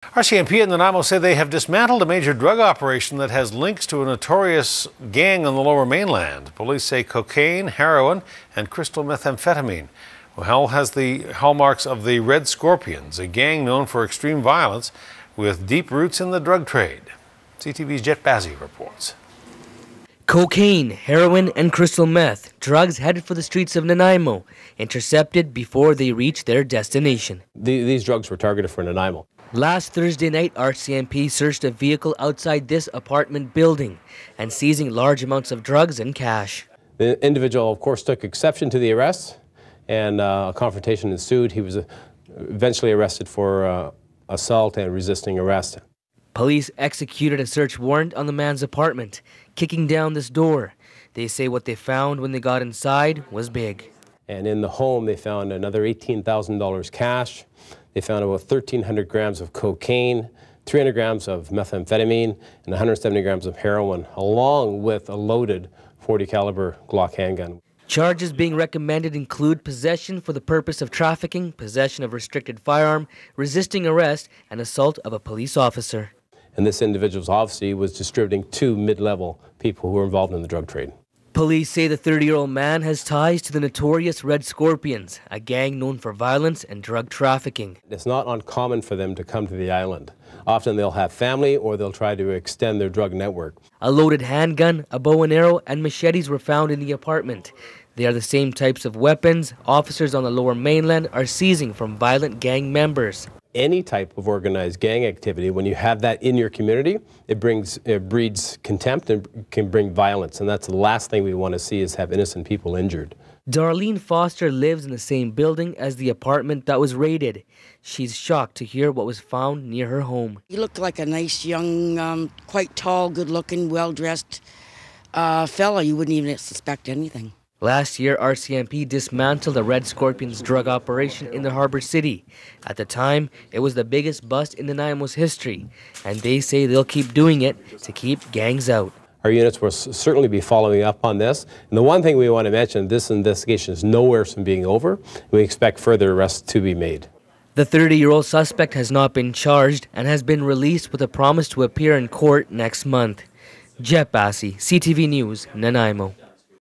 RCMP and Nanaimo say they have dismantled a major drug operation that has links to a notorious gang on the Lower Mainland. Police say cocaine, heroin, and crystal methamphetamine has the hallmarks of the Red Scorpions, a gang known for extreme violence with deep roots in the drug trade. CTV's Jet Bazzi reports. Cocaine, heroin, and crystal meth, drugs headed for the streets of Nanaimo, intercepted before they reach their destination. These drugs were targeted for Nanaimo. Last Thursday night, RCMP searched a vehicle outside this apartment building and seizing large amounts of drugs and cash. The individual, of course, took exception to the arrest, and a confrontation ensued. He was eventually arrested for assault and resisting arrest. Police executed a search warrant on the man's apartment, kicking down this door. They say what they found when they got inside was big. And in the home, they found another $18,000 cash. They found about 1,300 grams of cocaine, 300 grams of methamphetamine, and 170 grams of heroin, along with a loaded .40 caliber Glock handgun. Charges being recommended include possession for the purpose of trafficking, possession of restricted firearm, resisting arrest, and assault of a police officer. And this individual obviously was distributing to mid-level people who were involved in the drug trade. Police say the 30-year-old man has ties to the notorious Red Scorpions, a gang known for violence and drug trafficking. It's not uncommon for them to come to the island. Often they'll have family or they'll try to extend their drug network. A loaded handgun, a bow and arrow, and machetes were found in the apartment. They are the same types of weapons officers on the Lower Mainland are seizing from violent gang members. Any type of organized gang activity, when you have that in your community, it breeds contempt and can bring violence, and that's the last thing we want to see is have innocent people injured. Darlene Foster lives in the same building as the apartment that was raided. She's shocked to hear what was found near her home. He looked like a nice, young, quite tall, good-looking, well-dressed fella. You wouldn't even suspect anything. Last year, RCMP dismantled a Red Scorpions drug operation in the Harbor City. At the time, it was the biggest bust in Nanaimo's history, and they say they'll keep doing it to keep gangs out. Our units will certainly be following up on this. And the one thing we want to mention, this investigation is nowhere from being over. We expect further arrests to be made. The 30-year-old suspect has not been charged and has been released with a promise to appear in court next month. Jet Bazzi, CTV News, Nanaimo.